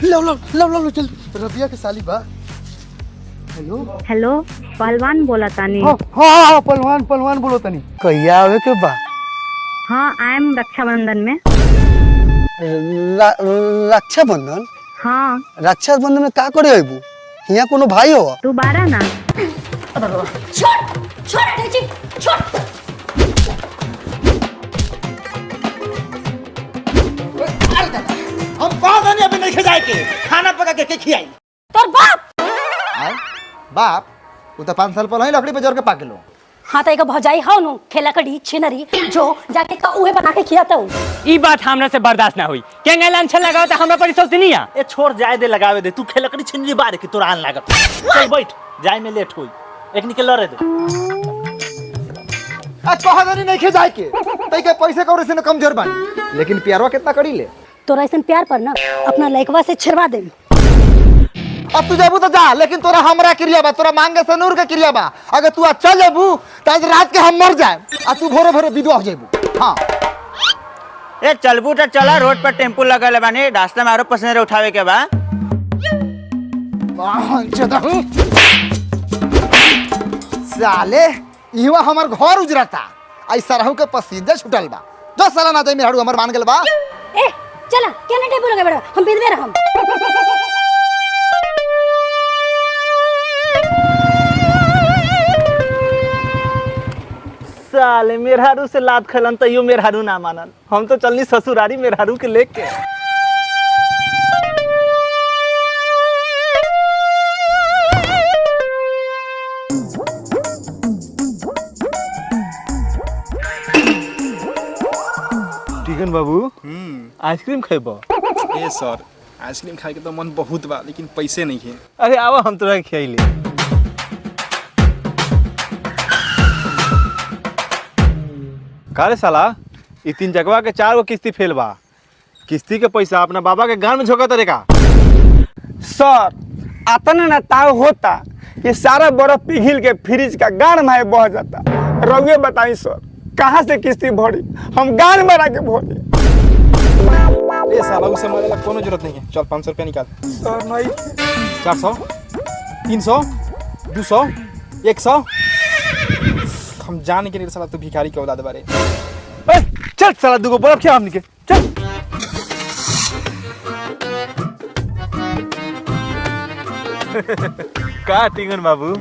लो लो लो लो लो चल रबिया के साली बा। हेलो हेलो पहलवान बोला तानी। हाँ हाँ पहलवान पहलवान बोलो तनी कहिया आवे के बा। हाँ आयम रक्षाबंधन में। रक्षाबंधन हाँ रक्षाबंधन में का करे अबू यहाँ कोनो भाई हो। तू बारा ना। छोड़ छोड़ अटैची छोड़। हम कहाँ गए अभी नहीं खिलाए के खाना पका के खियाई तोर बाप आय बाप वो तो 5 साल पहले लकड़ी पे जोर के पाके लो। हाँ तो एक भौजाई हो नु खेला कड़ी छिनरी जो जाके का उहे बना के खियाता हूँ। ई बात हमरा से बर्दाश्त ना हुई क्या गैलान छल लगाओ तो हमरा पर सोच नहीं आ। ए छोड़ जाए दे लगावे दे तू खेलकड़ी छिनरी बार की तोरा आन लागत। चल बैठ जाए में लेट होई एक निकल रे दे। आ कहा गनी नहीं खे जाए के तई के पैसे कौरे से न कमजोर बानी लेकिन प्यारवा कितना करी ले। तोरा ऐसन प्यार पर ना अपना लइकवा से छिड़वा दे। अब तू जाबू तो जा लेकिन तोरा हमरा क्रिया बा तोरा मांगे से नूर के क्रिया बा। अगर तू आज चल जाबू त आज रात के हम मर जाए आ तू भोरे भोरे विधवा हो जाबू। हां ए चलबू तो चला रोड पर टेम्पो लगल बानी रास्ता में आरो पैसेंजर उठावे के बा। साले इहवा हमर घर उजरता आई सरहु के पसीने छुटल बा। जो साला ना जाई मेहड़ू हमर मान गेल बा। ए चला केने टेबल लगे बड़ा हम बिदवे रहम। साले मेहरारू से लात खलन तइयो मेहरारू ना मानल। हम तो चलनी ससुरारी मेहरारू के लेके। टीकन बाबू आइसक्रीम खेबो। ए सर आइसक्रीम खाए के तो मन बहुत बा लेकिन पैसे नहीं है। अरे आवा हम तोरा खियाइले। कारे साला ई 3 जगवा के 4 गो किस्ती फेल बा। किस्ती के पैसा अपना बाबा के गान में झोंका तरीका। सर अतने न ताव होता ये सारा बर्फ पिघल के फ्रिज का गान में बह जाता। रउए बताई सर कहाँ से किस्ती भरी हम गान में के भरी। ए साला उसे मारे ला कोनो जरूरत नहीं है। चल 500 रुपया निकाल। सर नहीं 400 300 200 100 हम जान के नहीं साला तू भिखारी के औलाद बारे। चल साला दुगो बर्फ खिया हमनी के चल। का टिंगन बाबू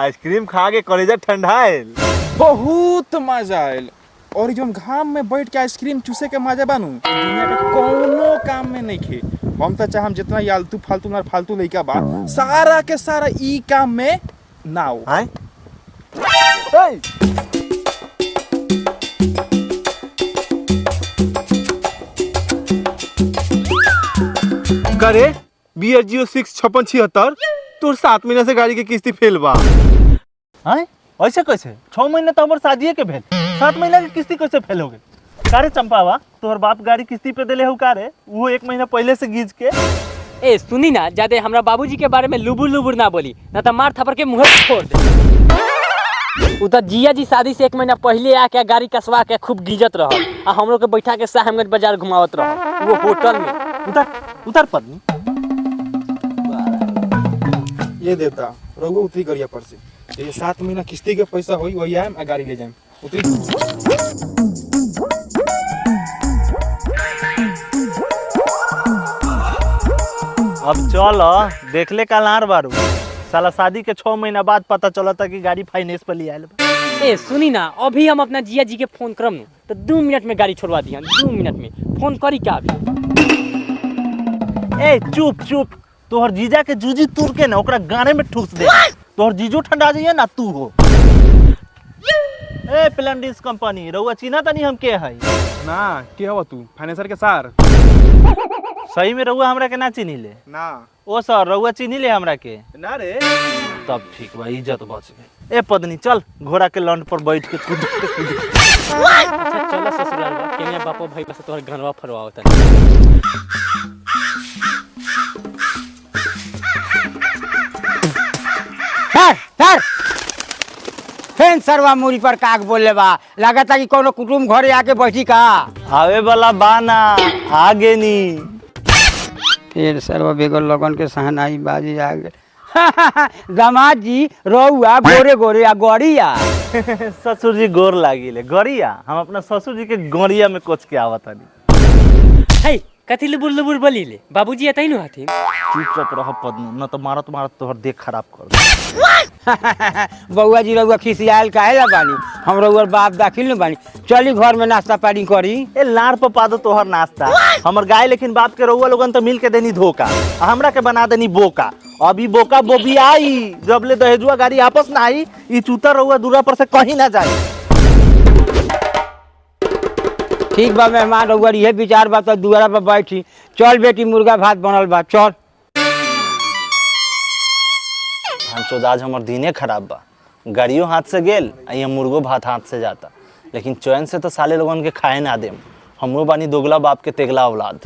आइसक्रीम खा के कलेजा ठंडाइल। बहुत मजा आयल और जो हम घाम में बैठ के आइसक्रीम चूसे के मजा बानू दुनिया के कोनो काम में नहीं खे। हम तो चाहम जितना यालतू फालतू ना फालतू लइका बा सारा के सारा ई काम में ना हो। हां करे BRGO 65676 तोर 7 महीना से गाड़ी के किस्ती फेल बा। हैं ऐसे कैसे 6 महीना तो हमर शादीए के भेल 7 महीना के किस्ती कैसे फेल हो गए। कारे चंपावा तोहर बाप गाड़ी किस्ती पे देले हो कारे वो 1 महीना पहले से गीज के। ए सुनी ना ज्यादा हमरा बाबूजी के बारे में लुबुर लुबुर ना बोली ना तो मार थपड़ के मुंह छोड़ दे। उधर जिया जी शादी से 1 महीना पहले आके गाड़ी कसवा के खूब गीजत रह आ हमरो के बैठा के साहमगंज बाजार घुमावत रह वो होटल में। उतर पत्नी ये देवता रघु उतरी गरिया पर से ये 7 महीना किस्ती के पैसा होई वही आए मैं गाड़ी ले जाए उतरी। अब चल देख ले कलार बारू साला शादी के 6 महीना बाद पता चला था कि गाड़ी फाइनेंस पर लिया। ए सुनी ना अभी हम अपना जिया जी के फोन करम न तो 2 मिनट में गाड़ी छोड़वा दिहन 2 मिनट में फोन करी का अभी। ए चुप चुप तोहर जीजा के जूजी तुर के ना ओकरा गाने में ठूस दे। तोहर जीजो ठंडा जाइए ना तू हो। ए प्लेंडिस कंपनी रउआ चिन्हा तनी हम के है ना के हवा तू फाइनेंसर के सार। सही में रउआ हमरा के ना चिन्ही ले ना ओ सर रउआ चिन्ही ले हमरा के ना रे तब ठीक बा इज्जत बच गई। ए पत्नी चल घोड़ा के लंड पर बैठ के कूद। अच्छा चलो ससुराल बा केने बापो भाई बस तोहर घरवा फरवावत। फेन सरवा मुरी पर काक बोले बा लगता कि कोनो कुटुम घरे आके बैठी का। आवे वाला बाना आगे नी फिर सर्व बेगर लगन के सहनाई बाजी आ गए। दामाद जी रउआ गोरे गोरे आ गड़िया। ससुर जी गोर लागिले गरिया हम अपना ससुर जी के गरिया में कोच के आवत तानी। है कथी लुबुर लुबुर बोलीले बाबूजी एतै न हथिन। चुपचाप रह पद्म न तो मारत मारत तोहर देख खराब कर दे। बउआ जी रउआ खिसियाल काहे ला बानी? हम रउआ बाप दाखिल न बानी। चली घर में नाश्ता पानी करी। ए लाड़ पपा दो तोहर नाश्ता हमर गाय लेकिन बाप के रउआ लोगन तो मिल के देनी धोखा आ हमरा के बना देनी बोका। अभी बोका बोबी आई जब ले दहेजुआ गाड़ी आपस ना आई ई चूता रउआ दूरा पर से कहीं ना जाए। ठीक बा मेहमान रउआ ये विचार बा तो दुआरा पर बैठी। चल बेटी मुर्गा भात बनल बा चल। हम आज हमर दिने खराब बा गाड़ियों हाथ से गेल आ ये मुर्गो भात हाथ से जाता लेकिन चैन से तो साले लोगन के खाए ना देम। हमरो बानी दोगला बाप के तेगला औलाद।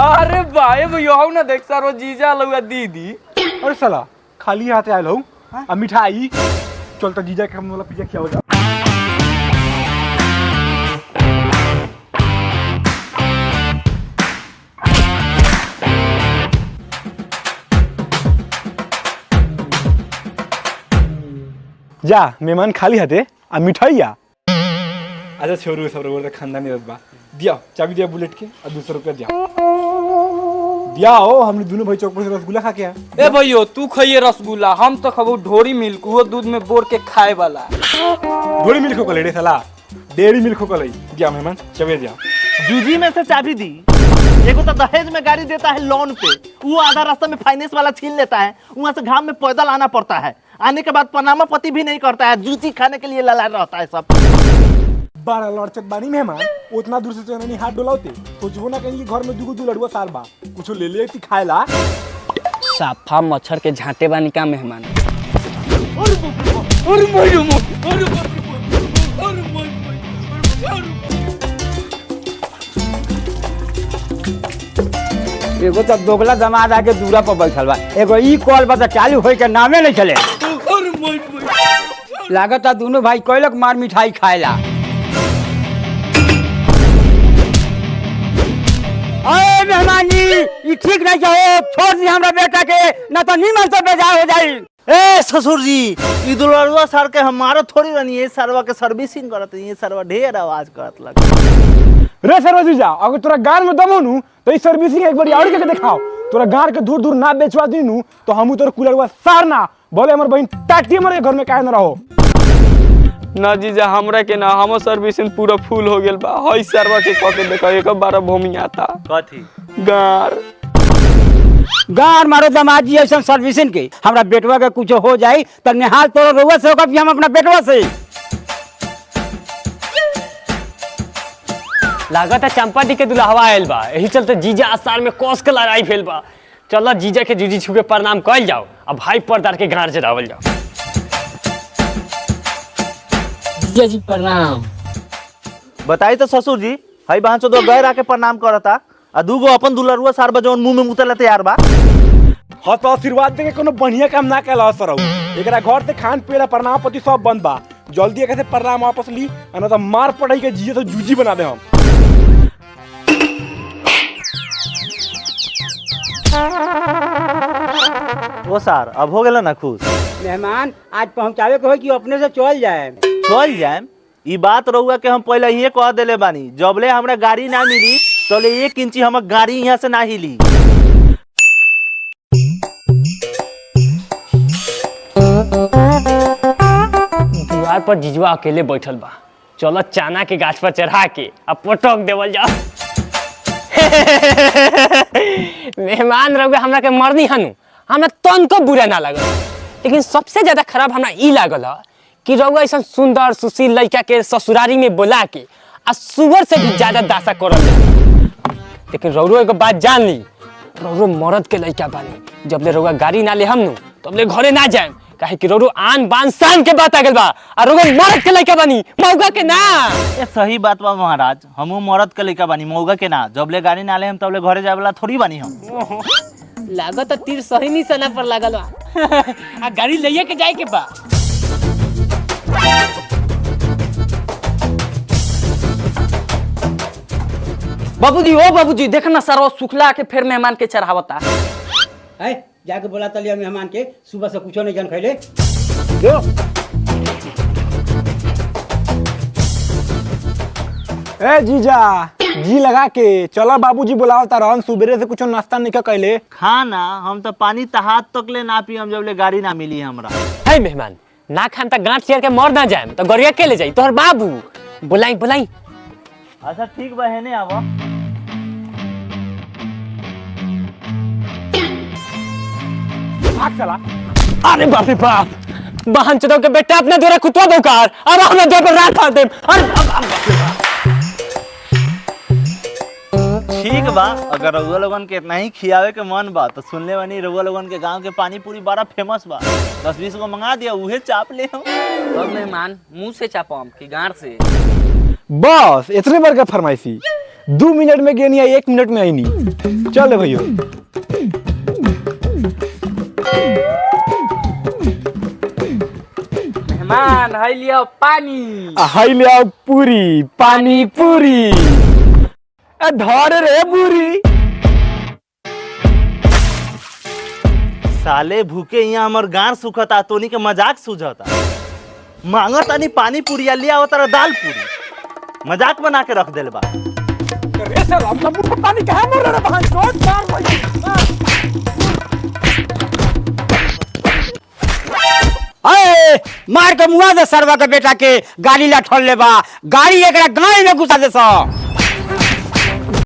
अरे भाई भैया हो ना देख सारो जीजा लउआ दीदी। अरे साला खाली हाथ आयल हो आ मिठाई चल तो जीजा के हम वाला पिज्जा खियाओ जा। जा मेहमान खाली हाथे आ मिठाइया। अच्छा छोरू सब रोड खानदानी रत बा दिया चाबी दिया बुलेट के और 200 रुपया दिया दिया हो। हमने दोनों भाई चौक पर से रसगुल्ला खा के आ। ए भैयो तू खाइए रसगुल्ला हम तो खाबो ढोरी मिल्क वो दूध में बोर के खाए वाला। ढोरी मिल्क को ले रे साला डेयरी मिल्क को ले दिया मेहमान चाबी दिया। जूजी में से चाबी दी। एगो तो दहेज में गाड़ी देता है लोन पे वो आधा रास्ता में फाइनेंस वाला छीन लेता है वहां से घाम में पैदल आना पड़ता है आने के बाद पनामा पति भी नहीं करता है जूती खाने के लिए लला रहता है सब। बड़ा लड़चत बानी मेहमान उतना दूर से तो नहीं हाथ डोलाते सोचबो ना कहीं घर में दुगो लड़ुआ साल बा कुछ ले ले ती खाएला। साफा मच्छर के झांटे बानी का मेहमान। एगो तो दोगला दामाद आके दूरा पर बैठल बा एगो ई कॉल बा चालू होई के नामे नहीं चले। लागत है दोनों भाई कोयलक मार मिठाई खाएला। अरे मेहमान जी ये ठीक नहीं जाओ छोड़ दी हमरा बेटा के ना तो नीमन से बेजा हो जाई। ए ससुर जी ई दुलड़ुआ सर के हमारा थोड़ी रहनी है सरवा के सर्विसिंग करत है ये सरवा ढेर आवाज करत लग। रे सरवा जीजा अगर तोरा गार में दम हो नु तो ई सर्विसिंग एक बार और के दिखाओ। तोरा गार के दूर दूर ना बेचवा दी नु तो हमू तोर कुलरवा सार ना बोले हमर बहन टाटी हमरे घर में काहे न रहो। ना जीजा हमरा के ना हमो सर्विसिंग पूरा फुल हो गेल बा हई सरवा के क के देखो एक बार भूमि आता कथी गार गार मारो दामाद जी ऐसा सर्विसिंग के हमरा बेटवा के कुछ हो जाई त निहाल तोर रउआ से होगा हम अपना बेटवा से। लागत है चंपा दी के दुल्हवा आयल बा यही चलते जीजा आसार में कोस के लड़ाई भेल बा। चलो जीजा के जूजी छू के प्रणाम कइल जाओ अब भाई पर्दार के गाड़ चढ़ावल जाओ। जीजा जी प्रणाम। बताई तो ससुर जी हई बहन चोदवा गैर आके प्रणाम करता आ दूगो अपन दुलरुआ सार बजौन मुंह में मुतला तैयार बा। हां तो आशीर्वाद दे के कोनो बढ़िया काम ना कैला सरौ एकरा घर से खान पीला प्रणाम पति सब बंद बा जल्दी कैसे प्रणाम वापस ली ना तो मार पड़ाई के जीजे तो जूजी बना दे हम। वो सार अब हो गेला ना खुश। मेहमान आज पहुंचावे के हो कि अपने से चल जाए। चल जाएम ई बात रहुआ के हम पहले ये कह देले बानी जबले हमरा गाड़ी ना मिली तोले 1 इंची हमर गाड़ी यहाँ से ना हिली। द्वार पर जीजवा अकेले बैठल बा चलो चाना के गाछ पर चढ़ा के अब पटक देवल जाओ। मेहमान रहोगे हमरा के मरनी हनु हमरा तनको बुरा ना लगल लेकिन सबसे ज्यादा खराब हमरा ई लागल कि रउआ ऐसा सुंदर सुशील लड़का के ससुरारी में बोला के आ सुगर से भी ज्यादा दासा करल जाता। लेकिन रउरो एगो बात जान ली रउरो मर्द के लड़का बानी जबले रउआ गाड़ी ना ले हम नु तबले घरे ना जाएम काहे कि रउरो आन बान शान के बात आ गेल बा आ रउआ मर्द के लड़का बानी मौगा के ना। ए सही बात बा महाराज हमहू मर्द के लड़का बानी मौगा के ना जबले गाड़ी ना ले हम तबले घरे जाए वाला थोड़ी बानी हम। लागत तीर सही निशाना पर लागल बा आ गाड़ी लेके के जाए के बा। बाबूजी ओ बाबूजी देख ना सर सुखला के फिर मेहमान के चढ़ावता है जाके बोला तलिया मेहमान के सुबह से कुछो नहीं जान खैले जो ए जीजा जी लगा के चलो बाबूजी बुलाओ तारन सुबेरे से कुछ नाश्ता नहीं कैले। खाना हम तो पानी तहात तक ले ना पी, हम जब ले गाड़ी ना मिली हमरा। है मेहमान ना खान तक गांठ चेर के मर ना जाए तो गरिया के ले जाई तोहर बाबू बुलाई बुलाई। अच्छा ठीक बा है ने आवा। भाग चला। अरे बाप रे बाप बहन चोदों के बेटा अपने द्वारा कुतवा दोकार अब हमरा द्वार पर रात फाड़ दे। ठीक बा, अगर रउआ लोगन के इतना ही खियावे के मन बा तो सुनले बानी रउआ लोगन के गांव के पानी पूरी बड़ा फेमस बा, 10-20 गो मंगा दिया उहे चाप ले हम। और मेहमान मुंह से चापम कि गांठ से? बस इतने बार का फरमाइशी 2 मिनट में गेनी 1 मिनट में आई नहीं। चल भैया मेहमान हाई लिया पानी। हाई ले आओ पूरी पानी पूरी धर रे पूरी। साले भूखे यहाँ हमर गांड सुखता तोनी के मजाक सूझता। मांगा तानी पानी पूरी या लिया तारा दाल पूरी, मजाक बना के रख देल बा। पानी कहाँ मर रहा है अरे मार के मुआ दे सरवा के बेटा के गाड़ी ला ठोल ले बा गाड़ी एकरा गाड़ी में घुसा दे सा।